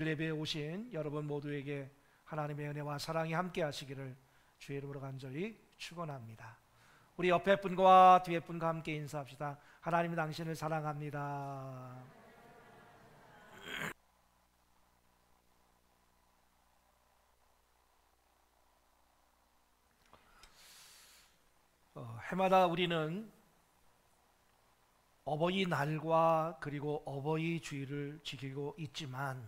예배에 오신 여러분 모두에게 하나님의 은혜와 사랑이 함께 하시기를 주의 이름으로 간절히 축원합니다. 우리 옆에 분과 뒤에 분과 함께 인사합시다. 하나님이 당신을 사랑합니다. 해마다 우리는 어버이날과 그리고 어버이 주일을 지키고 있지만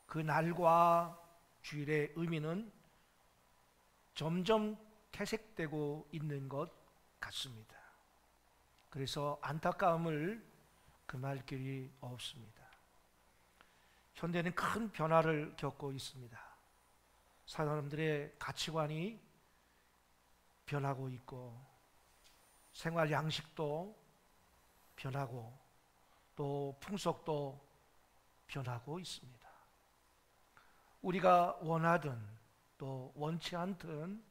그 날과 주일의 의미는 점점 퇴색되고 있는 것 같습니다. 그래서 안타까움을 금할 길이 없습니다. 현대는 큰 변화를 겪고 있습니다. 사람들의 가치관이 변하고 있고 생활 양식도 변하고 또 풍속도 변하고 있습니다. 우리가 원하든 또 원치 않든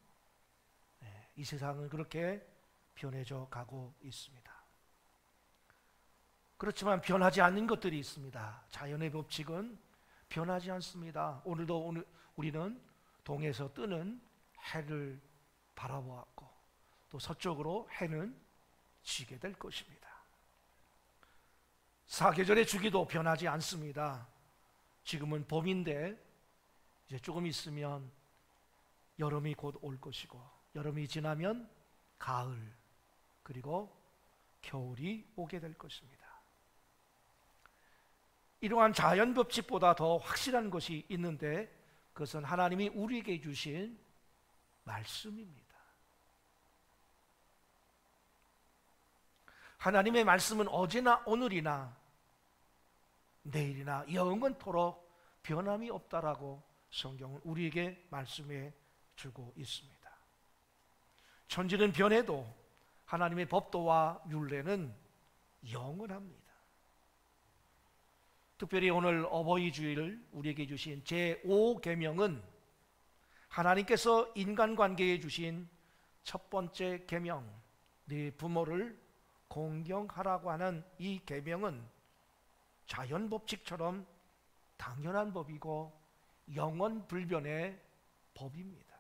이 세상은 그렇게 변해져 가고 있습니다. 그렇지만 변하지 않는 것들이 있습니다. 자연의 법칙은 변하지 않습니다. 오늘도 우리는 동에서 뜨는 해를 바라보았고 또 서쪽으로 해는 지게 될 것입니다. 사계절의 주기도 변하지 않습니다. 지금은 봄인데 이제 조금 있으면 여름이 곧 올 것이고 여름이 지나면 가을 그리고 겨울이 오게 될 것입니다. 이러한 자연 법칙보다 더 확실한 것이 있는데 그것은 하나님이 우리에게 주신 말씀입니다. 하나님의 말씀은 어제나 오늘이나 내일이나 영원토록 변함이 없다라고 성경은 우리에게 말씀해 주고 있습니다. 천지는 변해도 하나님의 법도와 율례는 영원합니다. 특별히 오늘 어버이 주일 우리에게 주신 제5계명은 하나님께서 인간관계에 주신 첫 번째 계명, 네 부모를 공경하라고 하는 이 계명은 자연법칙처럼 당연한 법이고 영원불변의 법입니다.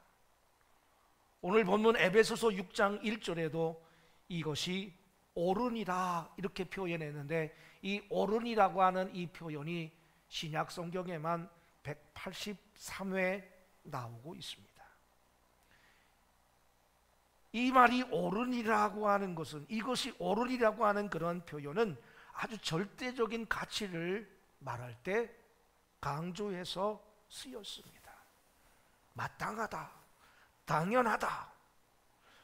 오늘 본문 에베소서 6장 1절에도 이것이 옳으니라 이렇게 표현했는데 이 옳으니라고 하는 이 표현이 신약 성경에만 183회 나오고 있습니다. 이 말이 옳으니라고 하는 것은 이것이 옳으니라고 하는 그런 표현은 아주 절대적인 가치를 말할 때 강조해서 쓰였습니다. 마땅하다, 당연하다,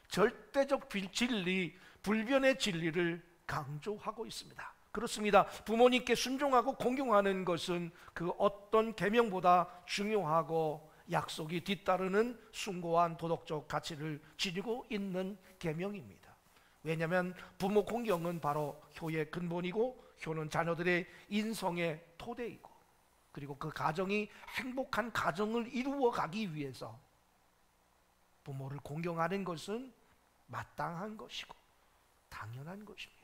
절대적 진리, 불변의 진리를 강조하고 있습니다. 그렇습니다. 부모님께 순종하고 공경하는 것은 그 어떤 계명보다 중요하고 약속이 뒤따르는 숭고한 도덕적 가치를 지니고 있는 계명입니다. 왜냐하면 부모 공경은 바로 효의 근본이고 효는 자녀들의 인성의 토대이고 그리고 그 가정이 행복한 가정을 이루어가기 위해서 부모를 공경하는 것은 마땅한 것이고 당연한 것입니다.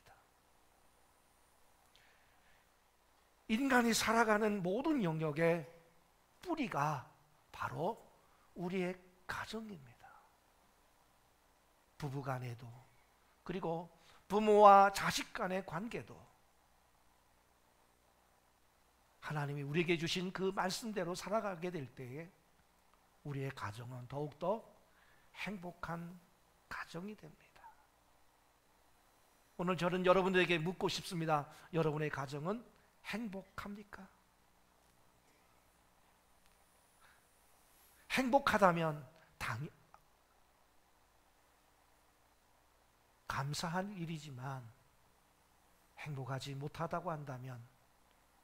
인간이 살아가는 모든 영역의 뿌리가 바로 우리의 가정입니다. 부부간에도 그리고 부모와 자식 간의 관계도 하나님이 우리에게 주신 그 말씀대로 살아가게 될 때에 우리의 가정은 더욱더 행복한 가정이 됩니다. 오늘 저는 여러분들에게 묻고 싶습니다. 여러분의 가정은 행복합니까? 행복하다면 감사한 일이지만 행복하지 못하다고 한다면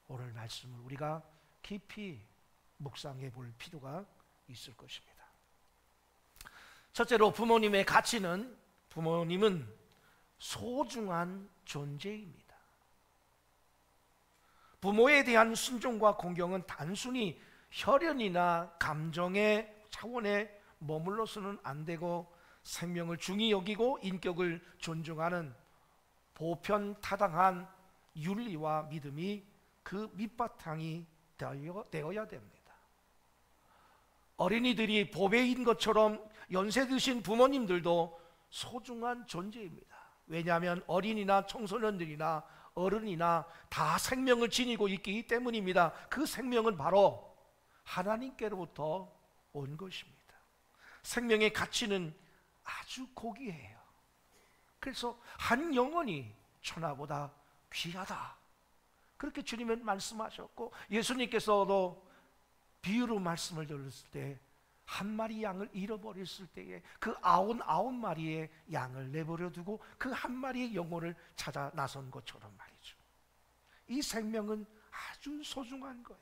오늘 말씀을 우리가 깊이 묵상해 볼 필요가 있을 것입니다. 첫째로 부모님은 소중한 존재입니다. 부모에 대한 순종과 공경은 단순히 혈연이나 감정의 차원에 머물러서는 안 되고 생명을 중히 여기고 인격을 존중하는 보편타당한 윤리와 믿음이 그 밑바탕이 되어야 됩니다. 어린이들이 보배인 것처럼 연세 드신 부모님들도 소중한 존재입니다. 왜냐하면 어린이나 청소년들이나 어른이나 다 생명을 지니고 있기 때문입니다. 그 생명은 바로 하나님께로부터 온 것입니다. 생명의 가치는 아주 고귀해요. 그래서 한 영혼이 천하보다 귀하다, 그렇게 주님은 말씀하셨고, 예수님께서도 비유로 말씀을 들었을 때 한 마리 양을 잃어버렸을 때에 그 99마리의 양을 내버려 두고 그 한 마리의 영혼을 찾아 나선 것처럼 말이죠. 이 생명은 아주 소중한 거예요.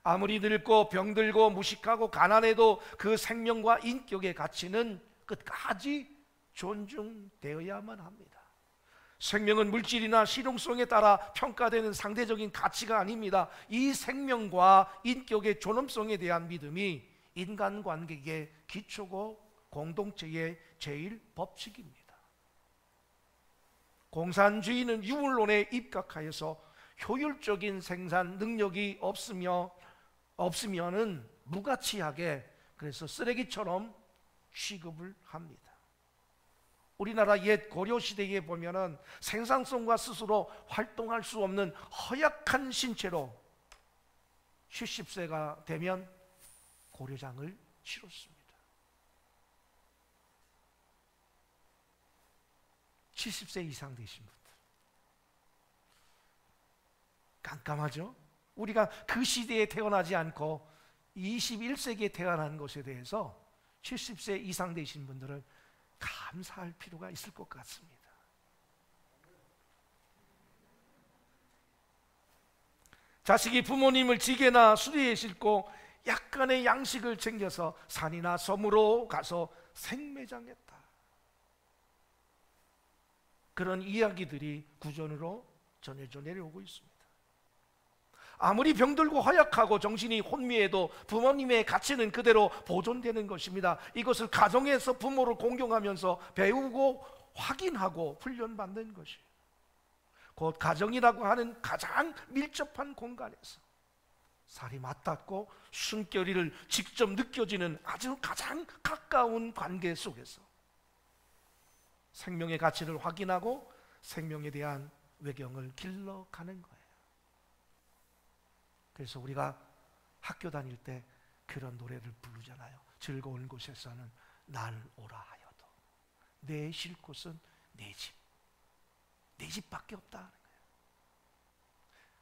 아무리 늙고 병들고 무식하고 가난해도 그 생명과 인격의 가치는 끝까지 존중되어야만 합니다. 생명은 물질이나 실용성에 따라 평가되는 상대적인 가치가 아닙니다. 이 생명과 인격의 존엄성에 대한 믿음이 인간관계의 기초고 공동체의 제일 법칙입니다. 공산주의는 유물론에 입각하여서 효율적인 생산 능력이 없으면은 무가치하게, 그래서 쓰레기처럼 취급을 합니다. 우리나라 옛 고려시대에 보면은 생산성과 스스로 활동할 수 없는 허약한 신체로 70세가 되면 고려장을 치렀습니다. 70세 이상 되신 분들 깜깜하죠? 우리가 그 시대에 태어나지 않고 21세기에 태어난 것에 대해서 70세 이상 되신 분들은 감사할 필요가 있을 것 같습니다. 자식이 부모님을 지게나 수레에 싣고 약간의 양식을 챙겨서 산이나 섬으로 가서 생매장했다, 그런 이야기들이 구전으로 전해져 내려오고 있습니다. 아무리 병들고 허약하고 정신이 혼미해도 부모님의 가치는 그대로 보존되는 것입니다. 이것을 가정에서 부모를 공경하면서 배우고 확인하고 훈련받는 것이에요. 곧 가정이라고 하는 가장 밀접한 공간에서 살이 맞닿고 숨결이를 직접 느껴지는 아주 가장 가까운 관계 속에서 생명의 가치를 확인하고 생명에 대한 외경을 길러가는 거예요. 그래서 우리가 학교 다닐 때 그런 노래를 부르잖아요. 즐거운 곳에서는 날 오라 하여도 내 쉴 곳은 내 집, 내 집밖에 없다는 거예요.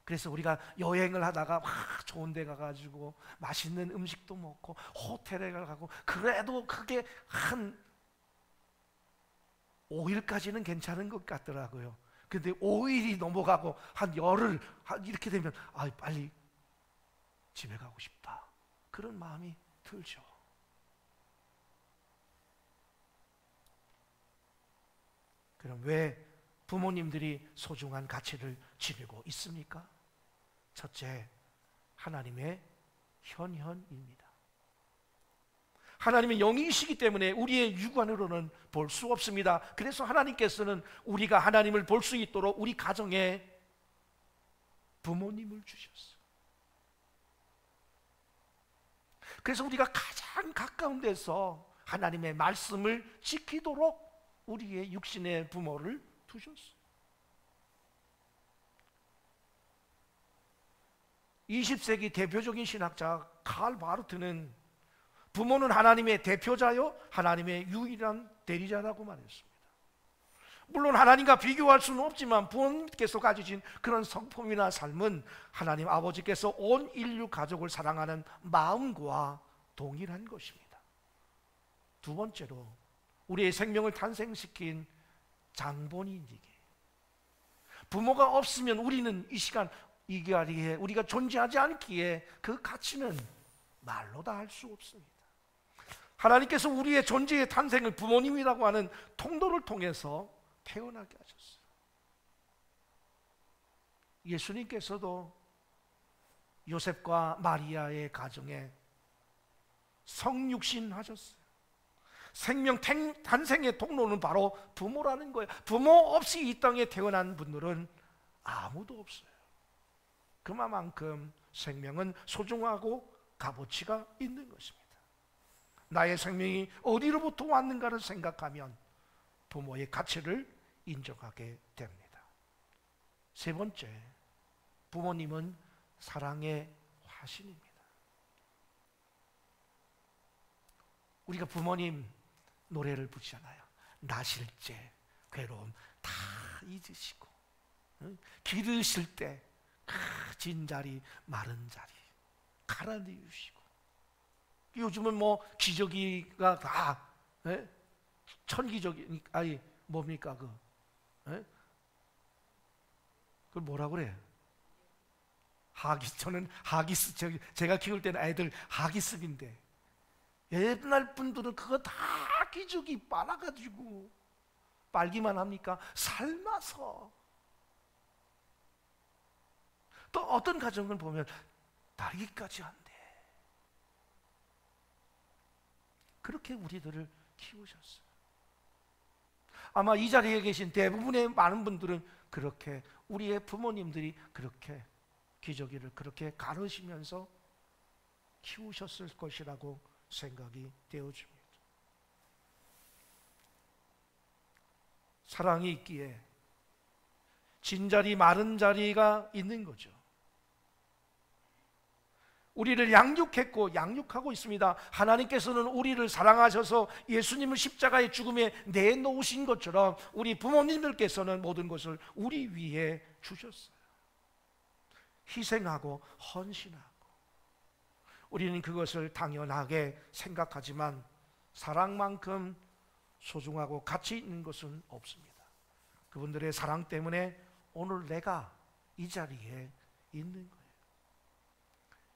그래서 우리가 여행을 하다가 막 좋은 데 가가지고 맛있는 음식도 먹고 호텔에 가고, 그래도 그게 한 5일까지는 괜찮은 것 같더라고요. 근데 5일이 넘어가고 한 열흘 이렇게 되면 빨리 집에 가고 싶다, 그런 마음이 들죠. 그럼 왜 부모님들이 소중한 가치를 지니고 있습니까? 첫째, 하나님의 현현입니다. 하나님은 영이시기 때문에 우리의 육안으로는 볼 수 없습니다. 그래서 하나님께서는 우리가 하나님을 볼 수 있도록 우리 가정에 부모님을 주셨어요. 그래서 우리가 가장 가까운 데서 하나님의 말씀을 지키도록 우리의 육신의 부모를 두셨어요. 20세기 대표적인 신학자 칼 바르트는 부모는 하나님의 대표자요 하나님의 유일한 대리자라고 말했습니다. 물론 하나님과 비교할 수는 없지만 부모님께서 가지신 그런 성품이나 삶은 하나님 아버지께서 온 인류 가족을 사랑하는 마음과 동일한 것입니다. 두 번째로, 우리의 생명을 탄생시킨 장본인에게, 부모가 없으면 우리는 이 시간 이 자리에 우리가 존재하지 않기에 그 가치는 말로 다 할 수 없습니다. 하나님께서 우리의 존재의 탄생을 부모님이라고 하는 통로를 통해서 태어나게 하셨어요. 예수님께서도 요셉과 마리아의 가정에 성육신 하셨어요. 생명 탄생의 통로는 바로 부모라는 거예요. 부모 없이 이 땅에 태어난 분들은 아무도 없어요. 그만큼 생명은 소중하고 값어치가 있는 것입니다. 나의 생명이 어디로부터 왔는가를 생각하면 부모의 가치를 인정하게 됩니다. 세 번째, 부모님은 사랑의 화신입니다. 우리가 부모님 노래를 부르잖아요. 나실제, 괴로움 다 잊으시고, 기르실 때 진 자리 마른 자리 갈아내주시고, 요즘은 뭐 기저귀가 다 천기저귀, 아니 뭡니까 그걸 뭐라 그래요? 저는 하기스, 제가 키울 때는 애들 하기습인데, 옛날 분들은 그거 다 기저귀 빨아가지고 빨기만 합니까? 삶아서. 또 어떤 가정을 보면 달기까지 한대. 그렇게 우리들을 키우셨어요. 아마 이 자리에 계신 대부분의 많은 분들은 그렇게, 우리의 부모님들이 그렇게 기저귀를 그렇게 가르시면서 키우셨을 것이라고 생각이 되어집니다. 사랑이 있기에 진자리 마른 자리가 있는 거죠. 우리를 양육했고 양육하고 있습니다. 하나님께서는 우리를 사랑하셔서 예수님을 십자가의 죽음에 내놓으신 것처럼 우리 부모님들께서는 모든 것을 우리 위해 주셨어요. 희생하고 헌신하고. 우리는 그것을 당연하게 생각하지만 사랑만큼 소중하고 가치 있는 것은 없습니다. 그분들의 사랑 때문에 오늘 내가 이 자리에 있는 거예요.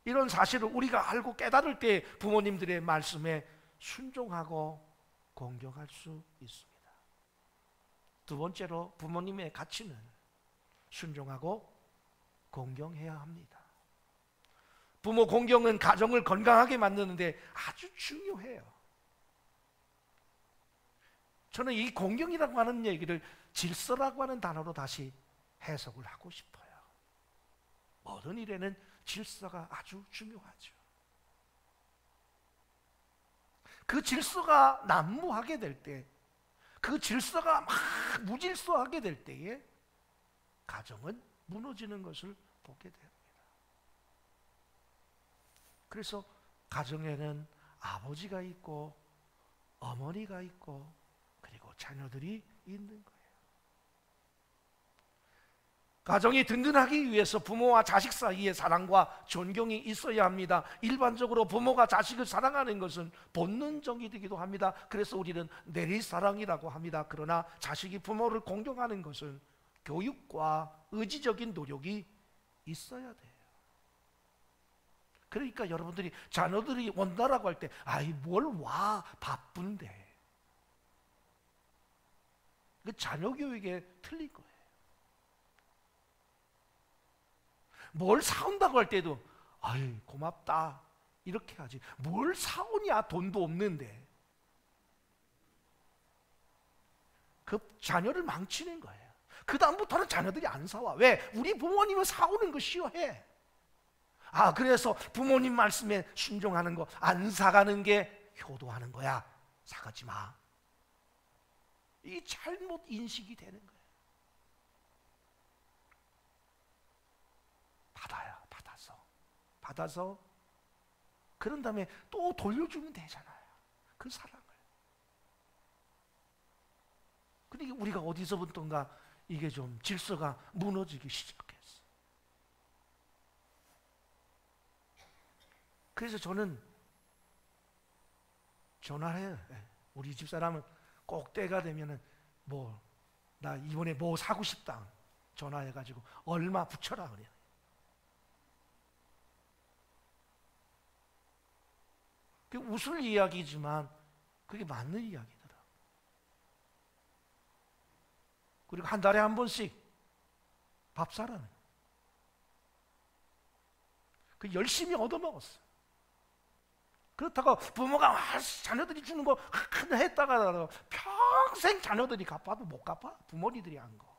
이런 사실을 우리가 알고 깨달을 때 부모님들의 말씀에 순종하고 공경할 수 있습니다. 두 번째로, 부모님의 가치는 순종하고 공경해야 합니다. 부모 공경은 가정을 건강하게 만드는데 아주 중요해요. 저는 이 공경이라고 하는 얘기를 질서라고 하는 단어로 다시 해석을 하고 싶어요. 모든 일에는 질서가 아주 중요하죠. 그 질서가 난무하게 될 때, 그 질서가 막 무질서하게 될 때에 가정은 무너지는 것을 보게 됩니다. 그래서 가정에는 아버지가 있고 어머니가 있고 그리고 자녀들이 있는 거예요. 가정이 든든하기 위해서 부모와 자식 사이에 사랑과 존경이 있어야 합니다. 일반적으로 부모가 자식을 사랑하는 것은 본능적이기도 합니다. 그래서 우리는 내리사랑이라고 합니다. 그러나 자식이 부모를 공경하는 것은 교육과 의지적인 노력이 있어야 돼요. 그러니까 여러분들이 자녀들이 온다라고 할 때, 아이 뭘 와, 바쁜데. 그 자녀 교육에 틀린 거예요. 뭘 사온다고 할 때도 아이 고맙다 이렇게 하지, 뭘 사오냐, 돈도 없는데. 그 자녀를 망치는 거예요. 그 다음부터는 자녀들이 안 사와. 왜? 우리 부모님은 사오는 거 싫어해. 그래서 부모님 말씀에 순종하는 거, 안 사가는 게 효도하는 거야. 사가지 마. 이 잘못 인식이 되는 거예요. 받아서 그런 다음에 또 돌려주면 되잖아요. 그 사랑을. 그러니까 우리가 어디서부터인가 이게 좀 질서가 무너지기 시작했어. 그래서 저는 전화를 해요. 우리 집사람은 꼭 때가 되면은 나 이번에 뭐 사고 싶다 전화해가지고 얼마 붙여라 그래요. 그게 웃을 이야기지만 그게 맞는 이야기더라. 그리고 한 달에 한 번씩 밥 사라는. 그 열심히 얻어먹었어. 그렇다고 부모가 자녀들이 주는 거 하나 했다가 평생 자녀들이 갚아도 못 갚아. 부모님들이 한 거.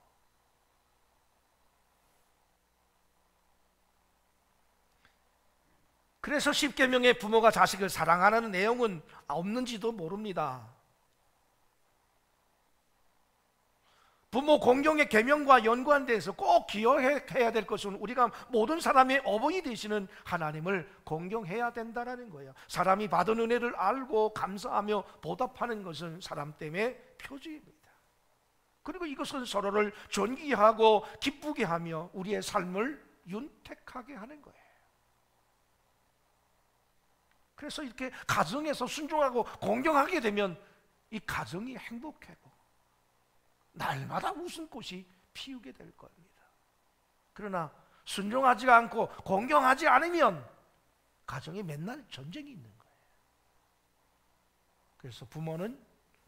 그래서 십계명의 부모가 자식을 사랑하는 내용은 없는지도 모릅니다. 부모 공경의 계명과 연관돼서 꼭 기억해야 될 것은 우리가 모든 사람의 어머니 되시는 하나님을 공경해야 된다는 거예요. 사람이 받은 은혜를 알고 감사하며 보답하는 것은 사람 때문에 표지입니다. 그리고 이것은 서로를 존귀하고 기쁘게 하며 우리의 삶을 윤택하게 하는 거예요. 그래서 이렇게 가정에서 순종하고 공경하게 되면 이 가정이 행복하고 날마다 웃음꽃이 피우게 될 겁니다. 그러나 순종하지 않고 공경하지 않으면 가정에 맨날 전쟁이 있는 거예요. 그래서 부모는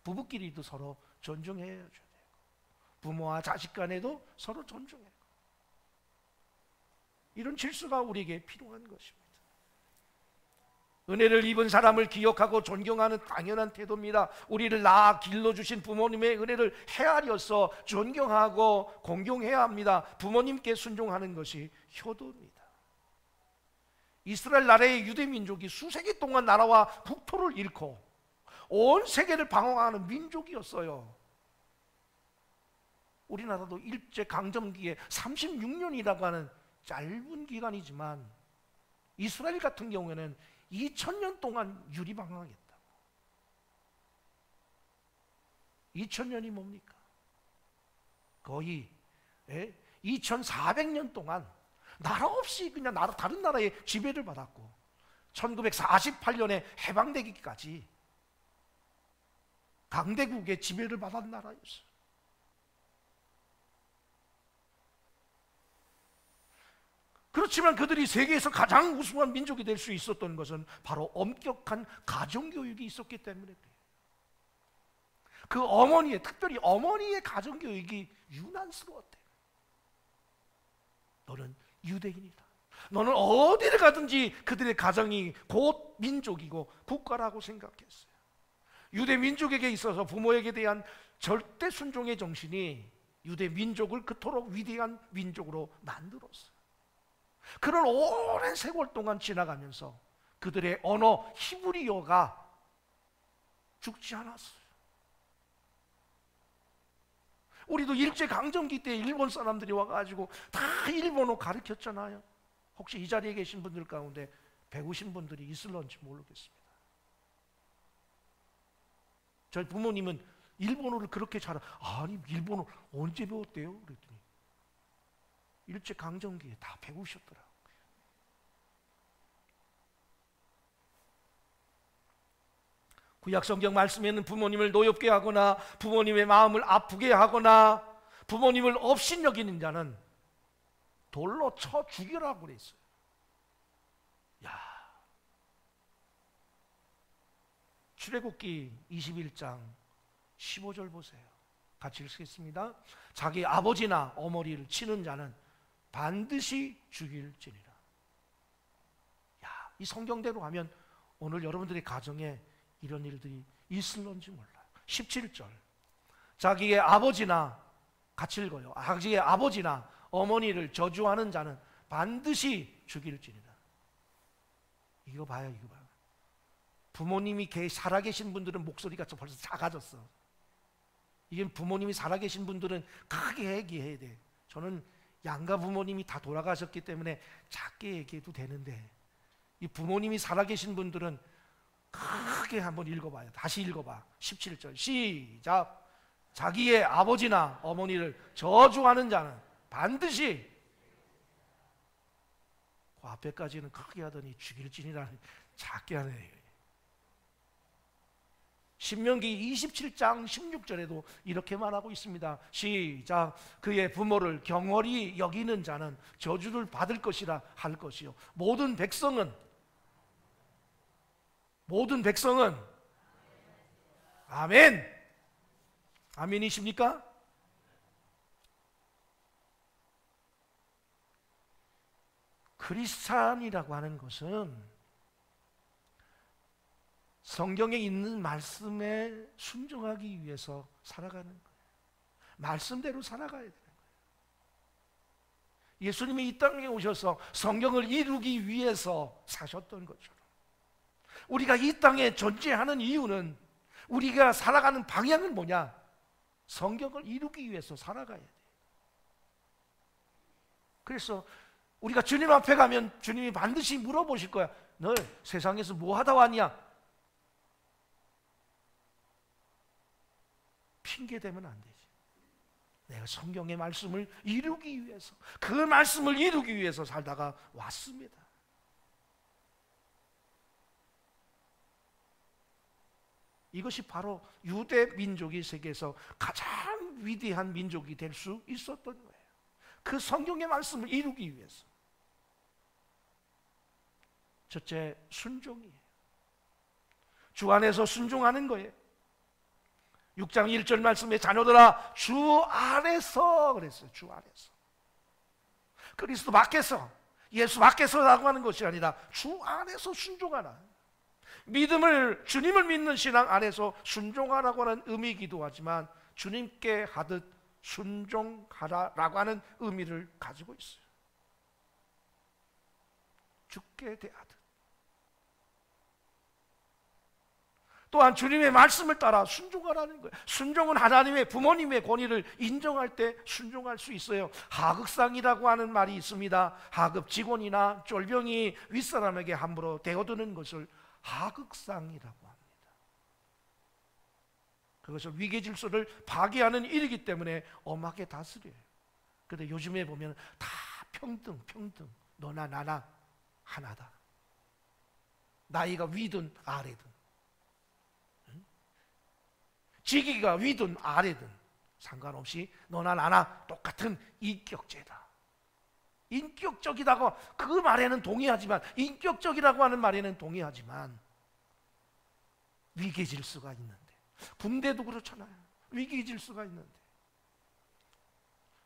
부부끼리도 서로 존중해야 되고 부모와 자식 간에도 서로 존중해야 되고 이런 질서가 우리에게 필요한 것입니다. 은혜를 입은 사람을 기억하고 존경하는 당연한 태도입니다. 우리를 낳아 길러주신 부모님의 은혜를 헤아려서 존경하고 공경해야 합니다. 부모님께 순종하는 것이 효도입니다. 이스라엘 나라의 유대 민족이 수세기 동안 나라와 국토를 잃고 온 세계를 방황하는 민족이었어요. 우리나라도 일제강점기에 36년이라고 하는 짧은 기간이지만 이스라엘 같은 경우에는 2000년 동안 유리방황했다. 2000년이 뭡니까? 거의 2400년 동안 나라 없이 그냥 다른 나라의 지배를 받았고 1948년에 해방되기까지 강대국의 지배를 받은 나라였어요. 그렇지만 그들이 세계에서 가장 우수한 민족이 될 수 있었던 것은 바로 엄격한 가정교육이 있었기 때문에 그래요. 그 어머니의, 특별히 어머니의 가정교육이 유난스러웠대요. 너는 유대인이다. 너는 어디를 가든지 그들의 가정이 곧 민족이고 국가라고 생각했어요. 유대 민족에게 있어서 부모에게 대한 절대 순종의 정신이 유대 민족을 그토록 위대한 민족으로 만들었어요. 그런 오랜 세월 동안 지나가면서 그들의 언어 히브리어가 죽지 않았어요. 우리도 일제강점기 때 일본 사람들이 와가지고 다 일본어 가르쳤잖아요. 혹시 이 자리에 계신 분들 가운데 배우신 분들이 있을런지 모르겠습니다. 저희 부모님은 일본어를 그렇게 아니 일본어 언제 배웠대요? 그랬더니 일제강점기에 다 배우셨더라고요. 구약성경 말씀에는 부모님을 노엽게 하거나 부모님의 마음을 아프게 하거나 부모님을 업신여기는 자는 돌로 쳐 죽이라고 그랬어요. 야, 출애굽기 21장 15절 보세요. 같이 읽겠습니다. 자기 아버지나 어머니를 치는 자는 반드시 죽일지니라. 야, 이 성경대로 하면 오늘 여러분들의 가정에 이런 일들이 있을런지 몰라요. 17절. 자기의 아버지나, 같이 읽어요. 자기의 아버지나 어머니를 저주하는 자는 반드시 죽일지니라. 이거 봐요, 이거 봐요. 부모님이 살아계신 분들은 목소리가 벌써 작아졌어. 이게 부모님이 살아계신 분들은 크게 얘기해야 돼. 저는 양가 부모님이 다 돌아가셨기 때문에 작게 얘기해도 되는데 이 부모님이 살아계신 분들은 크게 한번 읽어봐요. 다시 읽어봐. 17절 시작. 자기의 아버지나 어머니를 저주하는 자는 반드시, 그 앞에까지는 크게 하더니 죽일지니라는 작게 하네. 신명기 27장 16절에도 이렇게 말하고 있습니다. 시작. 그의 부모를 경홀히 여기는 자는 저주를 받을 것이라 할 것이요 모든 백성은 아멘. 아멘이십니까? 크리스찬이라고 하는 것은 성경에 있는 말씀에 순종하기 위해서 살아가는 거예요. 말씀대로 살아가야 되는 거예요. 예수님이 이 땅에 오셔서 성경을 이루기 위해서 사셨던 것처럼 우리가 이 땅에 존재하는 이유는, 우리가 살아가는 방향은 뭐냐? 성경을 이루기 위해서 살아가야 돼. 그래서 우리가 주님 앞에 가면 주님이 반드시 물어보실 거야. 너 세상에서 뭐 하다 왔냐? 핑계 대면 안 되지. 내가 성경의 말씀을 이루기 위해서, 그 말씀을 이루기 위해서 살다가 왔습니다. 이것이 바로 유대 민족이 세계에서 가장 위대한 민족이 될 수 있었던 거예요. 그 성경의 말씀을 이루기 위해서. 첫째, 순종이에요. 주 안에서 순종하는 거예요. 6장 1절 말씀에 자녀들아 주 안에서 그랬어요. 주 안에서. 그리스도 밖에서, 예수 밖에서라고 하는 것이 아니라 주 안에서 순종하라. 믿음을, 주님을 믿는 신앙 안에서 순종하라고 하는 의미이기도 하지만 주님께 하듯 순종하라라고 하는 의미를 가지고 있어요. 주께 대하듯. 또한 주님의 말씀을 따라 순종하라는 거예요. 순종은 하나님의, 부모님의 권위를 인정할 때 순종할 수 있어요. 하극상이라고 하는 말이 있습니다. 하급 직원이나 쫄병이 윗사람에게 함부로 대어드는 것을 하극상이라고 합니다. 그것을 위계질서를 파괴하는 일이기 때문에 엄하게 다스려요. 그런데 요즘에 보면 다 평등, 너나 나나 하나다. 나이가 위든 아래든, 직위가 위든 아래든 상관없이 너나 나나 똑같은 인격제다. 인격적이다고 그 말에는 동의하지만, 인격적이라고 하는 말에는 동의하지만 위계질서가 있는데, 군대도 그렇잖아요. 위계질서가 있는데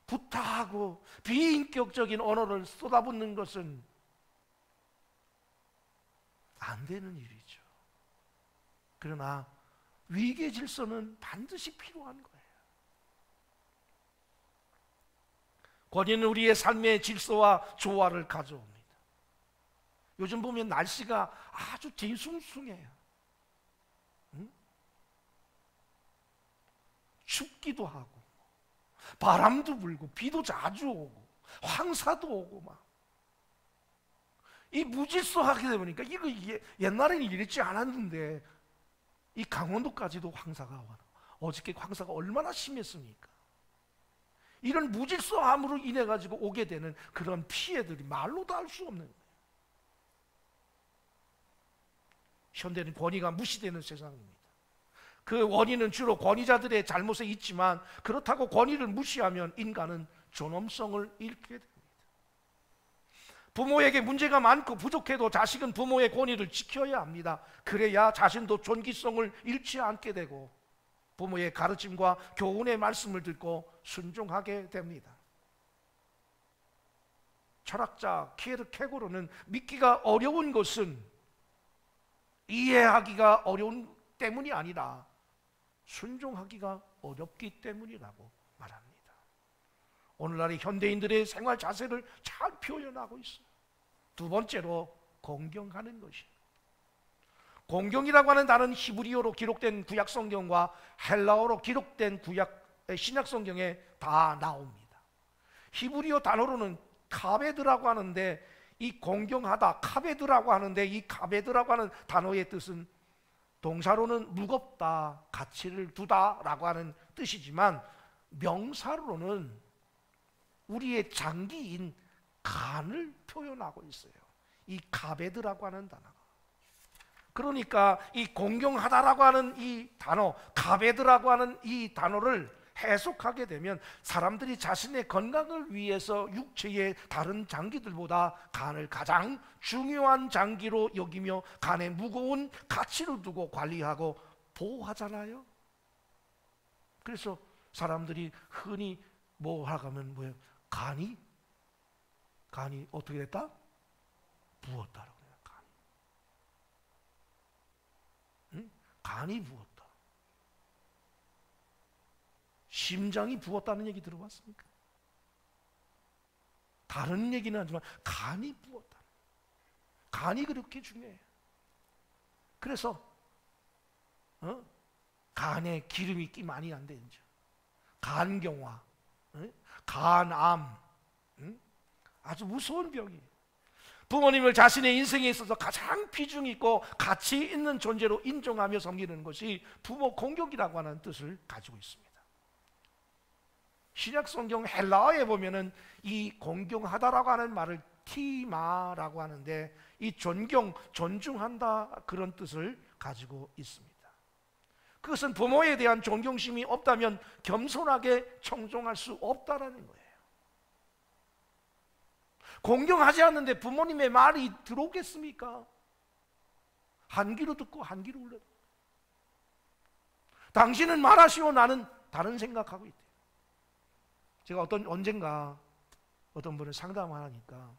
부타하고 비인격적인 언어를 쏟아붓는 것은 안 되는 일이죠. 그러나 위계 질서는 반드시 필요한 거예요. 권위는 우리의 삶의 질서와 조화를 가져옵니다. 요즘 보면 날씨가 아주 뒤숭숭해요. 응? 춥기도 하고 바람도 불고 비도 자주 오고 황사도 오고 막. 이 무질서하게 되니까 이게 옛날에는 이랬지 않았는데 이 강원도까지도 황사가 와요. 어저께 황사가 얼마나 심했습니까? 이런 무질서함으로 인해 가지고 오게 되는 그런 피해들이 말로도 할 수 없는 거예요. 현대는 권위가 무시되는 세상입니다. 그 원인은 주로 권위자들의 잘못에 있지만, 그렇다고 권위를 무시하면 인간은 존엄성을 잃게 됩니다. 부모에게 문제가 많고 부족해도 자식은 부모의 권위를 지켜야 합니다. 그래야 자신도 존귀성을 잃지 않게 되고 부모의 가르침과 교훈의 말씀을 듣고 순종하게 됩니다. 철학자 키에르케고르는 믿기가 어려운 것은 이해하기가 어려운 때문이 아니라 순종하기가 어렵기 때문이라고 말합니다. 오늘날의 현대인들의 생활 자세를 잘 표현하고 있어요. 두 번째로 공경하는 것이에요. 공경이라고 하는 단어는 히브리어로 기록된 구약 성경과 헬라어로 기록된 신약 성경에 다 나옵니다. 히브리어 단어로는 카베드라고 하는데, 이 공경하다, 카베드라고 하는데, 이 카베드라고 하는 단어의 뜻은 동사로는 무겁다, 가치를 두다라고 하는 뜻이지만 명사로는 우리의 장기인 간을 표현하고 있어요. 이 카베드라고 하는 단어가. 그러니까 이 공경하다라고 하는 이 단어, 카베드라고 하는 이 단어를 해석하게 되면 사람들이 자신의 건강을 위해서 육체의 다른 장기들보다 간을 가장 중요한 장기로 여기며 간에 무거운 가치를 두고 관리하고 보호하잖아요. 그래서 사람들이 흔히 뭐 하면 뭐예요? 간이 어떻게 됐다? 부었다라고 해요. 간이 부었다. 심장이 부었다는 얘기 들어봤습니까? 다른 얘기는 하지만 간이 부었다. 간이 그렇게 중요해요. 그래서 간에 기름이 끼 많이 안 되는 간경화, 간암, 아주 무서운 병이에요. 부모님을 자신의 인생에 있어서 가장 비중 있고 가치 있는 존재로 인정하며 섬기는 것이 부모 공격이라고 하는 뜻을 가지고 있습니다. 신약 성경 헬라어에 보면은 이 공경하다라고 하는 말을 티마라고 하는데, 이 존경, 존중한다, 그런 뜻을 가지고 있습니다. 그것은 부모에 대한 존경심이 없다면 겸손하게 청종할 수 없다라는 거예요. 공경하지 않는데 부모님의 말이 들어오겠습니까? 한 귀로 듣고 한 귀로 울려. 당신은 말하시오, 나는 다른 생각하고 있대요. 제가 언젠가 어떤 분을 상담하니까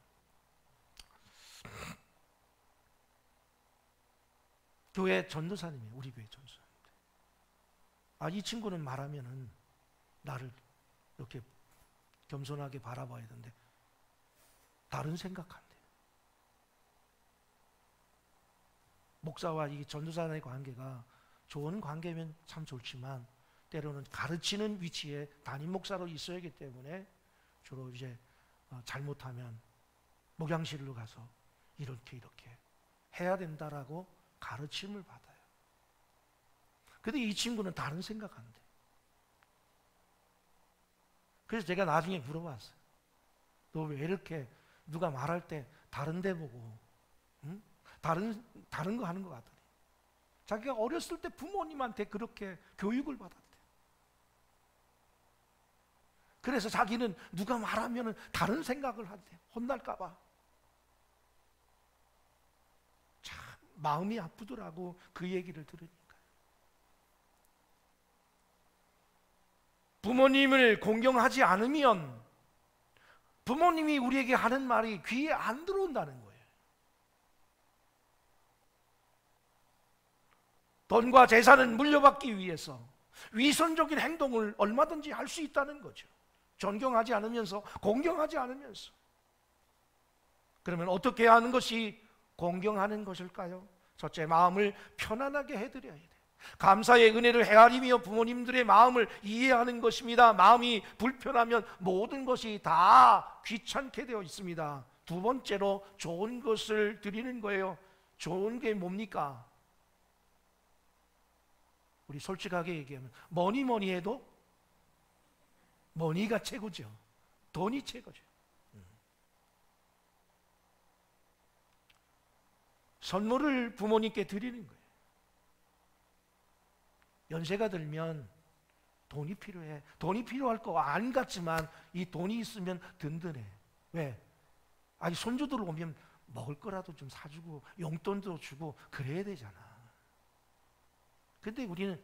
교회 전도사님이에요. 우리 교회 전도사님. 이 친구는 말하면은 나를 이렇게 겸손하게 바라봐야 되는데 다른 생각한대. 목사와 이 전도사의 관계가 좋은 관계면 참 좋지만 때로는 가르치는 위치에 담임 목사로 있어야 하기 때문에 주로 이제 잘못하면 목양실로 가서 이렇게 해야 된다라고 가르침을 받아요. 근데 이 친구는 다른 생각한대. 그래서 제가 나중에 물어봤어요. 너 왜 이렇게 누가 말할 때 다른 데 보고 다른 거 하는 것 같더니 자기가 어렸을 때 부모님한테 그렇게 교육을 받았대. 그래서 자기는 누가 말하면 다른 생각을 한대. 혼날까 봐. 참 마음이 아프더라고, 그 얘기를 들으니까. 부모님을 공경하지 않으면 부모님이 우리에게 하는 말이 귀에 안 들어온다는 거예요. 돈과 재산을 물려받기 위해서 위선적인 행동을 얼마든지 할 수 있다는 거죠. 존경하지 않으면서, 공경하지 않으면서. 그러면 어떻게 하는 것이 공경하는 것일까요? 첫째, 마음을 편안하게 해드려야 돼요. 감사의 은혜를 헤아리며 부모님들의 마음을 이해하는 것입니다. 마음이 불편하면 모든 것이 다 귀찮게 되어 있습니다. 두 번째로 좋은 것을 드리는 거예요. 좋은 게 뭡니까? 우리 솔직하게 얘기하면 뭐니 해도 머니가 최고죠. 돈이 최고죠. 선물을 부모님께 드리는 거예요. 연세가 들면 돈이 필요해. 돈이 필요할 거 안 같지만 이 돈이 있으면 든든해. 왜? 손주들 오면 먹을 거라도 좀 사주고 용돈도 주고 그래야 되잖아. 근데 우리는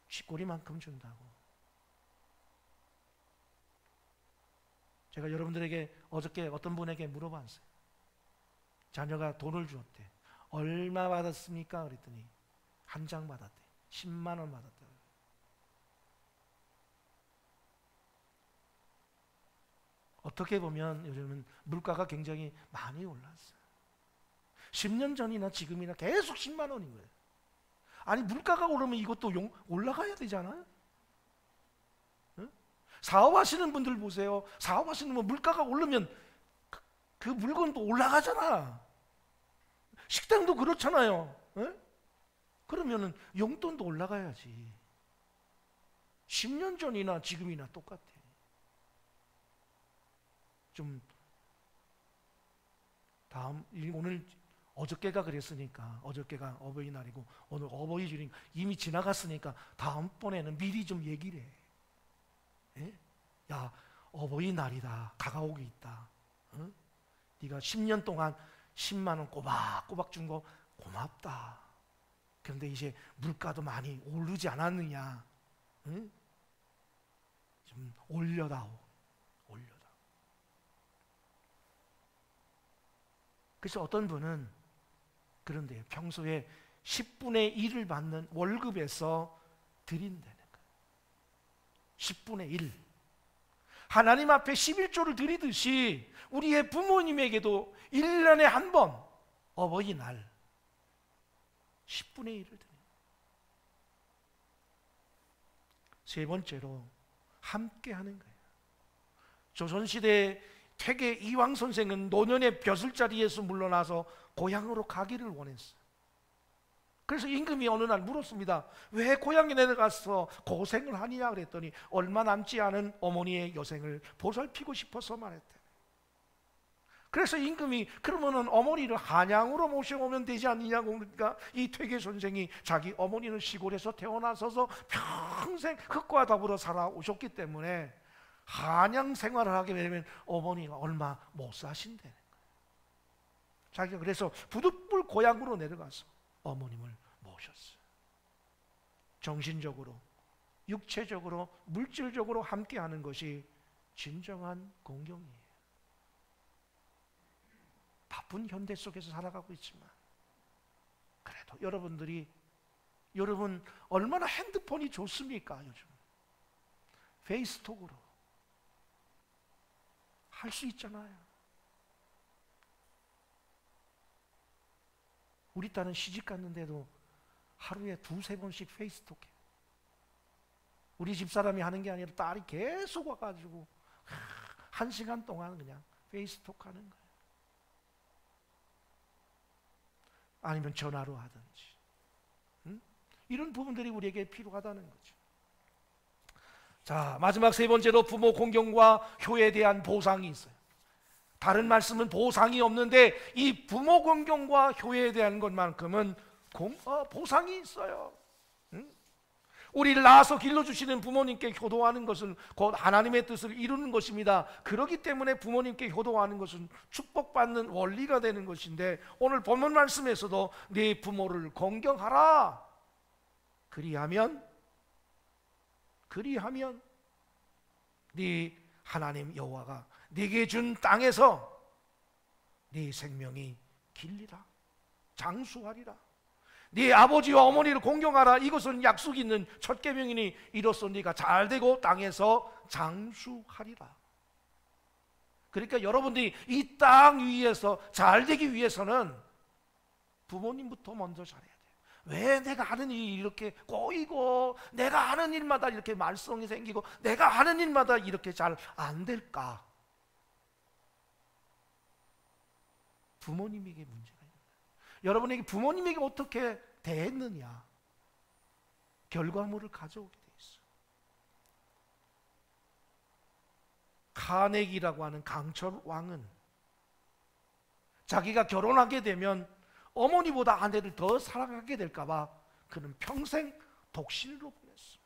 쥐꼬리만큼 준다고. 제가 여러분들에게 어저께 어떤 분에게 물어봤어요. 자녀가 돈을 주었대. 얼마 받았습니까? 그랬더니 한 장 받았대. 10만 원 받았다. 어떻게 보면 요즘은 물가가 굉장히 많이 올랐어요. 10년 전이나 지금이나 계속 10만 원인 거예요. 물가가 오르면 이것도 올라가야 되잖아요. 응? 사업하시는 분들 보세요. 사업하시는 분 물가가 오르면 그 물건도 올라가잖아. 식당도 그렇잖아요. 응? 그러면은 용돈도 올라가야지. 10년 전이나 지금이나 똑같아. 좀 오늘 어저께가 그랬으니까, 어저께가 어버이날이고 오늘 어버이주니까 이미 지나갔으니까 다음번에는 미리 좀 얘기를 해. 예? 야, 어버이날이다. 다가오고 있다. 응? 네가 10년 동안 10만 원 꼬박꼬박 준 거 고맙다. 그런데 이제 물가도 많이 오르지 않았느냐? 응? 좀 올려다오. 그래서 어떤 분은 그런데요, 평소에 10분의 1을 받는 월급에서 드린다는 거예요. 10분의 1. 하나님 앞에 11조를 드리듯이 우리의 부모님에게도 1년에 한 번 어버이날 10분의 1을 드립니다. 세 번째로 함께 하는 거예요. 조선시대 퇴계 이황 선생은 노년의 벼슬자리에서 물러나서 고향으로 가기를 원했어요. 그래서 임금이 어느 날 물었습니다. 왜 고향에 내려가서 고생을 하느냐 그랬더니 얼마 남지 않은 어머니의 여생을 보살피고 싶어서 말했대. 그래서 임금이 그러면은 어머니를 한양으로 모셔오면 되지 않느냐고. 그러니까 이 퇴계 선생이 자기 어머니는 시골에서 태어나서 평생 흙과 더불어 살아오셨기 때문에 한양 생활을 하게 되면 어머니가 얼마 못 사신다는 거예요. 자기가 그래서 부득불 고향으로 내려가서 어머님을 모셨어요. 정신적으로, 육체적으로, 물질적으로 함께하는 것이 진정한 공경이에요. 바쁜 현대 속에서 살아가고 있지만 그래도 여러분 얼마나 핸드폰이 좋습니까? 요즘 페이스톡으로 할 수 있잖아요. 우리 딸은 시집 갔는데도 하루에 2-3번씩 페이스톡해. 우리 집사람이 하는 게 아니라 딸이 계속 와가지고 1시간 동안 그냥 페이스톡 하는 거예요. 아니면 전화로 하든지. 이런 부분들이 우리에게 필요하다는 거죠. 자, 마지막 세 번째로 부모 공경과 효에 대한 보상이 있어요. 다른 말씀은 보상이 없는데 이 부모 공경과 효에 대한 것만큼은 보상이 있어요. 우리를 낳아서 길러주시는 부모님께 효도하는 것은 곧 하나님의 뜻을 이루는 것입니다. 그렇기 때문에 부모님께 효도하는 것은 축복받는 원리가 되는 것인데, 오늘 본문 말씀에서도 네 부모를 공경하라. 그리하면 네 하나님 여호와가 네게 준 땅에서 네 생명이 길리라, 장수하리라. 네 아버지와 어머니를 공경하라. 이것은 약속 있는 첫 계명이니 이로써 네가 잘되고 땅에서 장수하리라. 그러니까 여러분들이 이 땅 위에서 잘되기 위해서는 부모님부터 먼저 잘해야 돼요. 왜 내가 하는 일이 이렇게 꼬이고 내가 하는 일마다 이렇게 말썽이 생기고 내가 하는 일마다 이렇게 잘 안 될까? 부모님에게 문제가 있는 거예요. 여러분에게 부모님에게 어떻게 대했느냐, 결과물을 가져오게 돼 있어요. 카네기라고 하는 강철 왕은 자기가 결혼하게 되면 어머니보다 아내를 더 사랑하게 될까봐 그는 평생 독신으로 보냈습니다.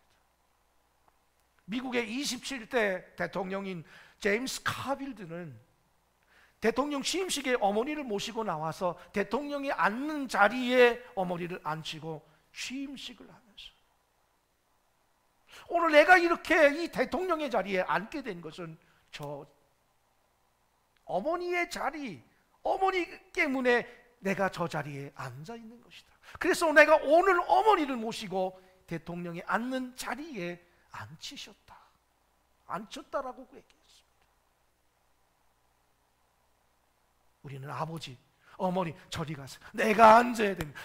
미국의 27대 대통령인 제임스 카빌드는 대통령 취임식에 어머니를 모시고 나와서 대통령이 앉는 자리에 어머니를 앉히고 취임식을 하면서, 오늘 내가 이렇게 이 대통령의 자리에 앉게 된 것은 저 어머니의 자리, 어머니 때문에 내가 저 자리에 앉아 있는 것이다. 그래서 내가 오늘 어머니를 모시고 대통령이 앉는 자리에 앉혔다라고 얘기했습니다. 우리는 아버지, 어머니 저리 가세요. 내가 앉아야 됩니다.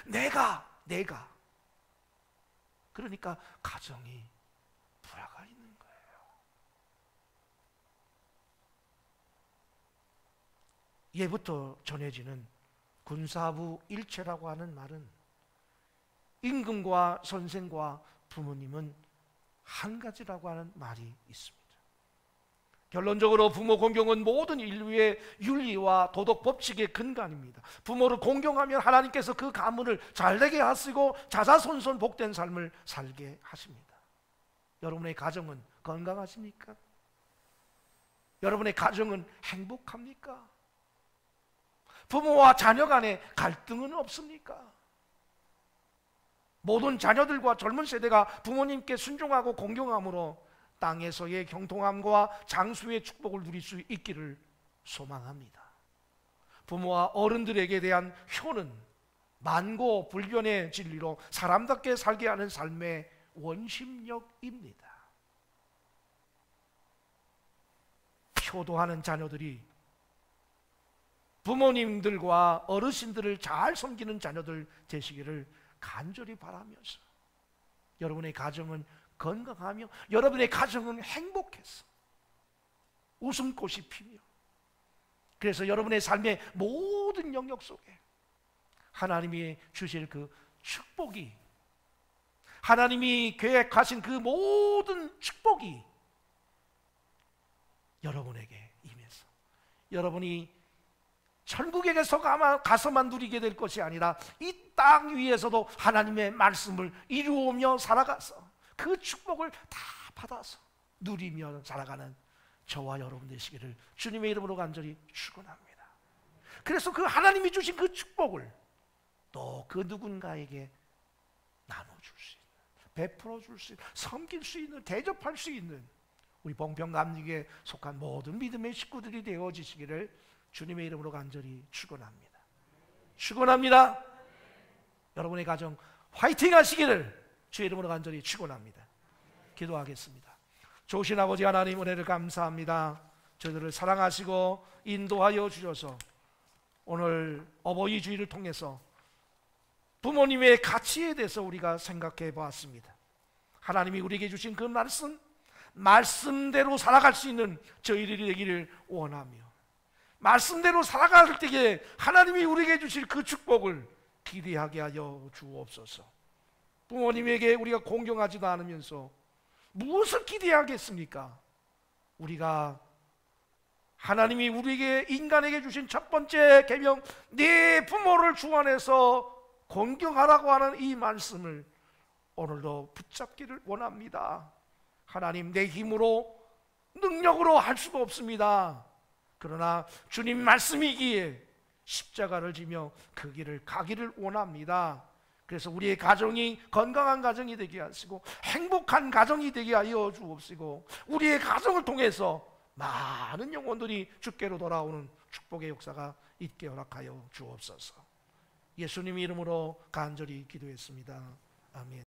내가. 그러니까 가정이 불화가 있는 거예요. 예부터 전해지는 군사부 일체라고 하는 말은 임금과 선생과 부모님은 한 가지라고 하는 말이 있습니다. 결론적으로 부모 공경은 모든 인류의 윤리와 도덕 법칙의 근간입니다. 부모를 공경하면 하나님께서 그 가문을 잘되게 하시고 자자손손 복된 삶을 살게 하십니다. 여러분의 가정은 건강하십니까? 여러분의 가정은 행복합니까? 부모와 자녀 간에 갈등은 없습니까? 모든 자녀들과 젊은 세대가 부모님께 순종하고 공경함으로 땅에서의 형통함과 장수의 축복을 누릴 수 있기를 소망합니다. 부모와 어른들에게 대한 효는 만고불변의 진리로 사람답게 살게 하는 삶의 원심력입니다. 효도하는 자녀들이 부모님들과 어르신들을 잘 섬기는 자녀들 되시기를 간절히 바라면서 여러분의 가정은 건강하며 여러분의 가정은 행복해서 웃음꽃이 피며 그래서 여러분의 삶의 모든 영역 속에 하나님이 주실 그 축복이 하나님이 계획하신 그 모든 축복이 여러분에게 임해서 여러분이 천국에게서 가서만 누리게 될 것이 아니라 이 땅 위에서도 하나님의 말씀을 이루어오며 살아가서 그 축복을 다 받아서 누리며 살아가는 저와 여러분 되시기를 주님의 이름으로 간절히 축원합니다. 그래서 그 하나님이 주신 그 축복을 또 그 누군가에게 나눠줄 수 있는, 베풀어 줄 수 있는, 섬길 수 있는, 대접할 수 있는 우리 봉평감리교에 속한 모든 믿음의 식구들이 되어지시기를 주님의 이름으로 간절히 축원합니다. 축원합니다. 여러분의 가정 화이팅 하시기를 주의 이름으로 간절히 축원합니다. 기도하겠습니다. 좋으신 아버지 하나님 은혜를 감사합니다. 저희들을 사랑하시고 인도하여 주셔서 오늘 어버이 주일을 통해서 부모님의 가치에 대해서 우리가 생각해 보았습니다. 하나님이 우리에게 주신 그 말씀대로 살아갈 수 있는 저희들이 되기를 원하며 말씀대로 살아갈 때에 하나님이 우리에게 주실 그 축복을 기대하게 하여 주옵소서. 부모님에게 우리가 공경하지도 않으면서 무엇을 기대하겠습니까? 우리가 하나님이 우리에게 인간에게 주신 첫 번째 계명 네 부모를 주 안에서 공경하라고 하는 이 말씀을 오늘도 붙잡기를 원합니다. 하나님 내 힘으로 능력으로 할 수가 없습니다. 그러나 주님 말씀이기에 십자가를 지며 그 길을 가기를 원합니다. 그래서 우리의 가정이 건강한 가정이 되게 하시고 행복한 가정이 되게 하여 주옵시고 우리의 가정을 통해서 많은 영혼들이 주께로 돌아오는 축복의 역사가 있게 허락하여 주옵소서. 예수님 이름으로 간절히 기도했습니다. 아멘.